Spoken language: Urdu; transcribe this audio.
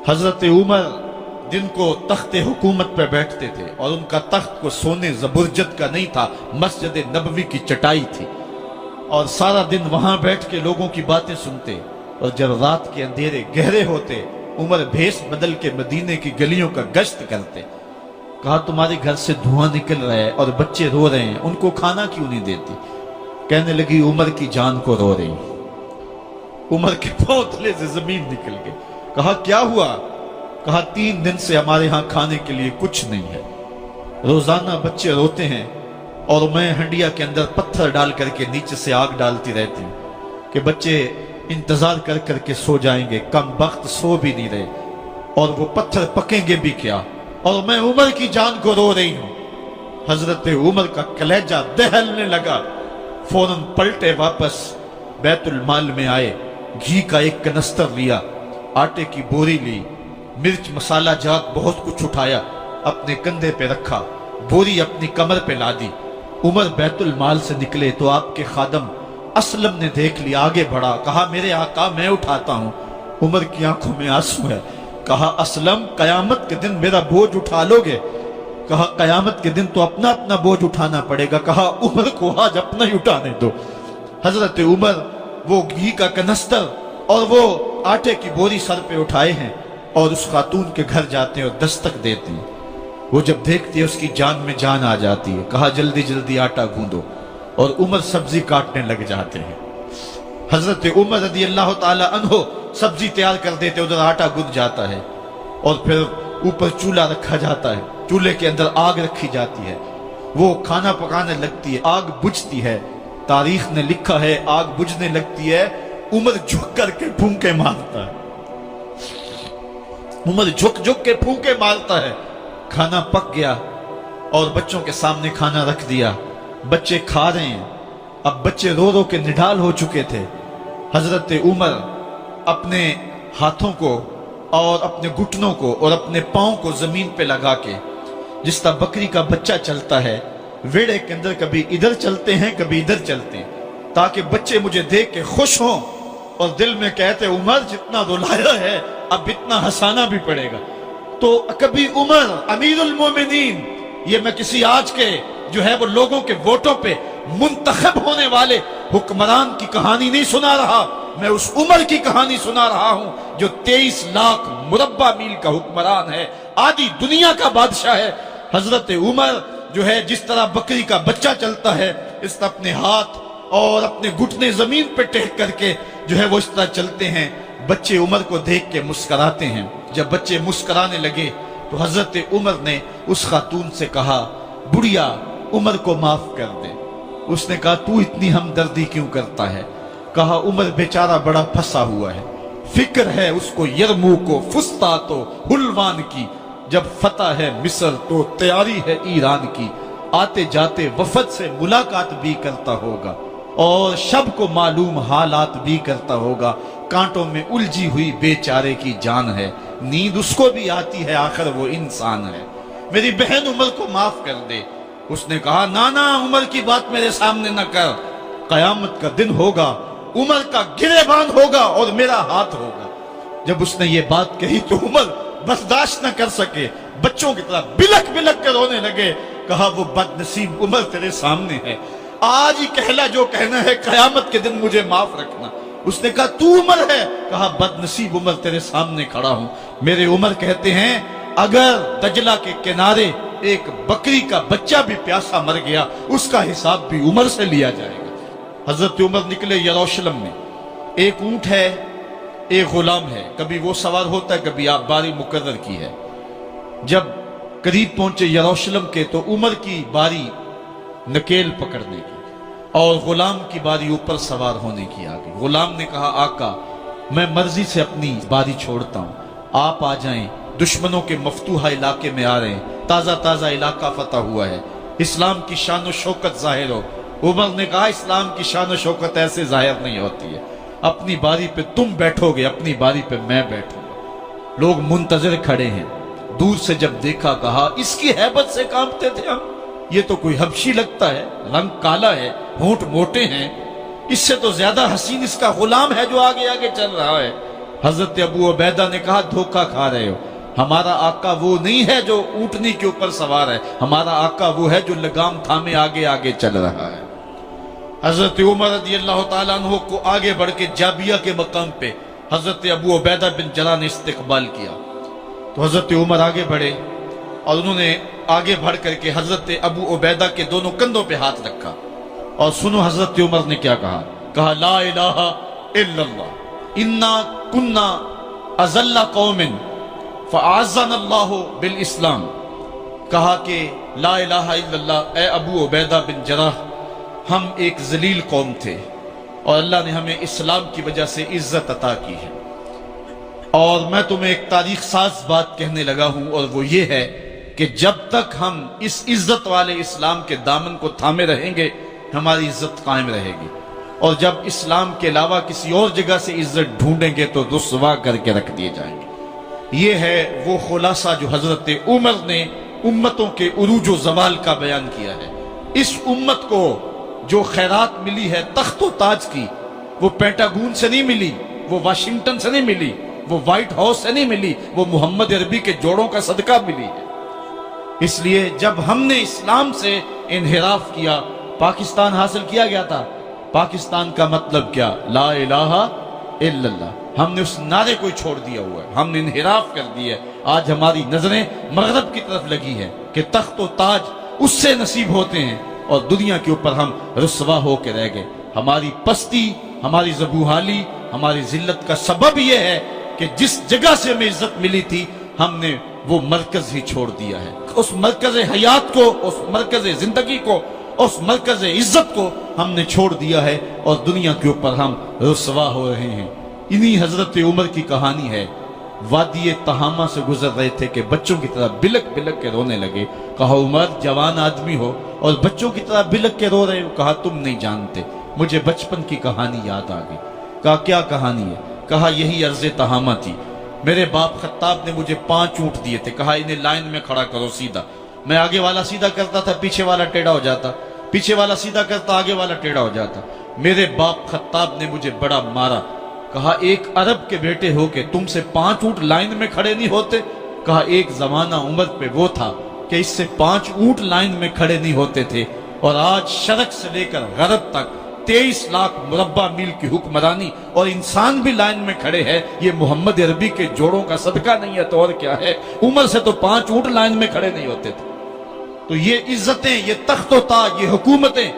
حضرت عمر جن کو تخت حکومت پہ بیٹھتے تھے اور ان کا تخت کو سونے زبرجد کا نہیں تھا، مسجد نبوی کی چٹائی تھی، اور سارا دن وہاں بیٹھ کے لوگوں کی باتیں سنتے، اور جب رات کے اندھیرے گہرے ہوتے عمر بھیس بدل کے مدینے کی گلیوں کا گشت کرتے۔ کہا تمہارے گھر سے دھواں نکل رہا ہے اور بچے رو رہے ہیں، ان کو کھانا کیوں نہیں دیتی؟ کہنے لگی عمر کی جان کو رو رہی۔ عمر کے پاؤں تلے سے زمین نکل گئی۔ کہا کیا ہوا؟ کہا 3 دن سے ہمارے ہاں کھانے کے لیے کچھ نہیں ہے، روزانہ بچے روتے ہیں اور میں ہنڈیا کے اندر پتھر ڈال کر کے نیچے سے آگ ڈالتی رہتی ہوں کہ بچے انتظار کر کر کے سو جائیں گے، کم وقت سو بھی نہیں رہے، اور وہ پتھر پکیں گے بھی کیا، اور میں عمر کی جان کو رو رہی ہوں۔ حضرت عمر کا کلیجہ دہلنے لگا، فوراً پلٹے، واپس بیت المال میں آئے، گھی کا ایک کنستر لیا، آٹے کی بوری لی، مرچ مسالہ جات بہت کچھ اٹھایا، اپنے کندھے پہ رکھا، بوری اپنی کمر پہ لا دی۔ عمر بیت المال سے نکلے تو آپ کے خادم اسلم نے دیکھ لیا، آگے بڑھا، کہا میرے آقا میں اٹھاتا ہوں۔ عمر کی آنکھوں میں آنسو ہے۔ کہا اسلم قیامت کے دن میرا بوجھ اٹھا لو گے؟ کہا قیامت کے دن تو اپنا اپنا بوجھ اٹھانا پڑے گا۔ کہا عمر کو آج اپنا ہی اٹھانے دو۔ حضرت عمر وہ گھی کا کنستر اور وہ آٹے کی بوری سر پہ اٹھائے ہیں اور اس خاتون کے گھر جاتے ہیں اور دستک دیتے ہیں۔ وہ جب دیکھتی ہے اس کی جان میں جان آ جاتی ہے۔ کہا جلدی جلدی آٹا گوندو، اور عمر سبزی کاٹنے لگ جاتے ہیں۔ حضرت عمر رضی اللہ تعالی عنہ سبزی تیار کر دیتے، ادھر آٹا گند جاتا ہے، اور پھر اوپر چولہا رکھا جاتا ہے، چولہے کے اندر آگ رکھی جاتی ہے، وہ کھانا پکانے لگتی ہے، آگ بجھتی ہے۔ تاریخ نے لکھا ہے آگ بجھنے لگتی ہے، عمر جھک کر کے پھونکے مارتا ہے، عمر جھک جھک کے پھونکے مارتا ہے۔ کھانا پک گیا اور بچوں کے سامنے کھانا رکھ دیا، بچے کھا رہے ہیں۔ اب بچے رو رو کے نڈال ہو چکے تھے۔ حضرت عمر اپنے ہاتھوں کو اور اپنے گھٹنوں کو اور اپنے پاؤں کو زمین پہ لگا کے، جس طرح بکری کا بچہ چلتا ہے، ویڑے کے اندر کبھی ادھر چلتے ہیں کبھی ادھر چلتے ہیں، تاکہ بچے مجھے دیکھ کے خوش ہوں اور دل میں کہتے عمر جتنا رلایا ہے اب اتنا ہنسانا بھی پڑے گا۔ تو کبھی عمر امیر المومنین، یہ میں کسی آج کے جو ہے وہ لوگوں کے ووٹوں پہ منتخب ہونے والے حکمران کی کہانی نہیں سنا رہا، میں اس عمر کی کہانی سنا رہا ہوں جو 23 لاکھ مربع میل کا حکمران ہے، آدھی دنیا کا بادشاہ ہے۔ حضرت عمر جو ہے جس طرح بکری کا بچہ چلتا ہے، اس طرح اپنے ہاتھ اور اپنے گھٹنے زمین پہ ٹیک کر کے جو ہے وہ اس طرح چلتے ہیں۔ بچے عمر کو دیکھ کے مسکراتے ہیں۔ جب بچے مسکرانے لگے تو حضرت عمر نے اس خاتون سے کہا بڑھیا عمر کو معاف کر دے۔ اس نے کہا تو اتنی ہمدردی کیوں کرتا ہے؟ کہا عمر بیچارہ بڑا پھنسا ہوا ہے، فکر ہے اس کو یرموک و فسطاط و حلوان کی، جب فتح ہے مصر تو تیاری ہے ایران کی، آتے جاتے وفد سے ملاقات بھی کرتا ہوگا اور شب کو معلوم حالات بھی کرتا ہوگا، کانٹوں میں الجھی ہوئی بیچارے کی جان ہے، نیند اس کو بھی آتی ہے، آخر وہ انسان ہے، میری بہن عمر کو معاف کر دے۔ اس نے کہا نانا عمر کی بات میرے سامنے نہ کر، قیامت کا دن ہوگا، عمر کا گریبان ہوگا اور میرا ہاتھ ہوگا۔ جب اس نے یہ بات کہی تو عمر برداشت نہ کر سکے، بچوں کی طرح بلک بلک کے رونے لگے۔ کہا وہ بد نصیب عمر تیرے سامنے ہے، آج ہی کہلا جو کہنا ہے، قیامت کے دن مجھے معاف رکھنا۔ اس نے کہا تو عمر ہے؟ کہا بد نصیب عمر تیرے سامنے کھڑا ہوں۔ میرے عمر کہتے ہیں اگر دجلہ کے کنارے ایک بکری کا بچہ بھی پیاسا مر گیا، اس کا حساب بھی عمر سے لیا جائے گا۔ حضرت عمر نکلے یروشلم میں، ایک اونٹ ہے ایک غلام ہے، کبھی وہ سوار ہوتا ہے کبھی آپ باری مقرر کی ہے۔ جب قریب پہنچے یروشلم کے تو عمر کی باری نکیل پکڑنے کی اور غلام کی باری اوپر سوار ہونے کی آ گئی۔ غلام نے کہا آقا میں مرضی سے اپنی باری چھوڑتا ہوں، آپ آ جائیں، دشمنوں کے مفتوحہ علاقے میں آ رہے ہیں، تازہ تازہ علاقہ فتح ہوا ہے، اسلام کی شان و شوکت ظاہر ہو۔ عمر نے کہا اسلام کی شان و شوکت ایسے ظاہر نہیں ہوتی ہے، اپنی باری پہ تم بیٹھو گے، اپنی باری پہ میں بیٹھوں گا۔ لوگ منتظر کھڑے ہیں، دور سے جب دیکھا کہا اس کی ہیبت سے کانپتے تھے ہم، یہ تو کوئی حبشی لگتا ہے، رنگ کالا ہے، ہونٹ موٹے ہیں، اس سے تو زیادہ حسین اس کا غلام ہے جو آگے آگے چل رہا ہے۔ حضرت ابو عبیدہ نے کہا دھوکہ کھا رہے ہو، ہمارا آقا وہ نہیں ہے جو اونٹنی کے اوپر سوار ہے، ہمارا آقا وہ ہے جو لگام تھامے آگے آگے چل رہا ہے۔ حضرت عمر رضی اللہ تعالیٰ عنہ کو آگے بڑھ کے جابیہ کے مقام پہ حضرت ابو عبیدہ بن جراح نے استقبال کیا، تو حضرت عمر آگے بڑھے اور انہوں نے آگے بڑھ کر کے حضرت ابو عبیدہ کے دونوں کندھوں پہ ہاتھ رکھا، اور سنو حضرت عمر نے کیا کہا لا الہ الا اللہ انا کنا اذل قوم فاعزنا اللہ بالاسلام، کہا کہ لا الہ الا اللہ، اے ابو عبیدہ بن جراح، ہم ایک ذلیل قوم تھے اور اللہ نے ہمیں اسلام کی وجہ سے عزت عطا کی ہے، اور میں تمہیں ایک تاریخ ساز بات کہنے لگا ہوں، اور وہ یہ ہے کہ جب تک ہم اس عزت والے اسلام کے دامن کو تھامے رہیں گے ہماری عزت قائم رہے گی، اور جب اسلام کے علاوہ کسی اور جگہ سے عزت ڈھونڈیں گے تو رسوا کر کے رکھ دیے جائیں گے۔ یہ ہے وہ خلاصہ جو حضرت عمر نے امتوں کے عروج و زوال کا بیان کیا ہے۔ اس امت کو جو خیرات ملی ہے تخت و تاج کی، وہ پینٹاگون سے نہیں ملی، وہ واشنگٹن سے نہیں ملی، وہ وائٹ ہاؤس سے نہیں ملی، وہ محمد عربی کے جوڑوں کا صدقہ ملی ہے۔ اس لیے جب ہم نے اسلام سے انحراف کیا، پاکستان حاصل کیا گیا تھا۔ پاکستان کا مطلب کیا؟ لا الہ الا اللہ۔ ہم نے اس نعرے کو چھوڑ دیا ہوا ہے، ہم نے انحراف کر دیا ہے۔ آج ہماری نظریں مغرب کی طرف لگی ہے کہ تخت و تاج اس سے نصیب ہوتے ہیں، اور دنیا کے اوپر ہم رسوا ہو کے رہ گئے۔ ہماری پستی، ہماری زبوحالی، ہماری ذلت کا سبب یہ ہے کہ جس جگہ سے ہمیں عزت ملی تھی ہم نے وہ مرکز ہی چھوڑ دیا ہے۔ اس مرکز حیات کو، اس مرکز زندگی کو، اس مرکز عزت کو ہم نے چھوڑ دیا ہے، اور دنیا کے اوپر ہم رسوا ہو رہے ہیں۔ انہی حضرت عمر کی کہانی ہے۔ وادی تہامہ سے گزر رہے تھے کہ بچوں کی طرح بلک بلک کے رونے لگے۔ کہا عمر جوان آدمی ہو اور بچوں کی طرح بلک کے رو رہے ہو؟ کہا تم نہیں جانتے، مجھے بچپن کی کہانی یاد آ گئی۔ کہا کیا کہانی ہے؟ کہا یہی عرض تہامہ تھی، میرے باپ خطاب نے مجھے 5 اونٹ دیے تھے، کہا انہیں لائن میں کھڑا کرو سیدھا۔ میں آگے والا سیدھا کرتا تھا، پیچھے والا ٹیڑھا ہو جاتا، پیچھے والا سیدھا کرتا، آگے والا ٹیڑھا ہو جاتا۔ میرے باپ خطاب نے مجھے بڑا مارا۔ کہا ایک عرب کے بیٹے ہو کہ تم سے 5 اونٹ لائن میں کھڑے نہیں ہوتے؟ کہا ایک زمانہ عمر پہ وہ تھا کہ اس سے 5 اونٹ لائن میں کھڑے نہیں ہوتے تھے، اور آج شرق سے لے کر غرب تک 23 لاکھ مربع میل کی حکمرانی اور انسان بھی لائن میں کھڑے ہیں۔ یہ محمد عربی کے جوڑوں کا صدقہ نہیں ہے تو اور کیا ہے؟ عمر سے تو 5 اونٹ لائن میں کھڑے نہیں ہوتے تھے۔ تو یہ عزتیں، یہ تخت و تاج، یہ حکومتیں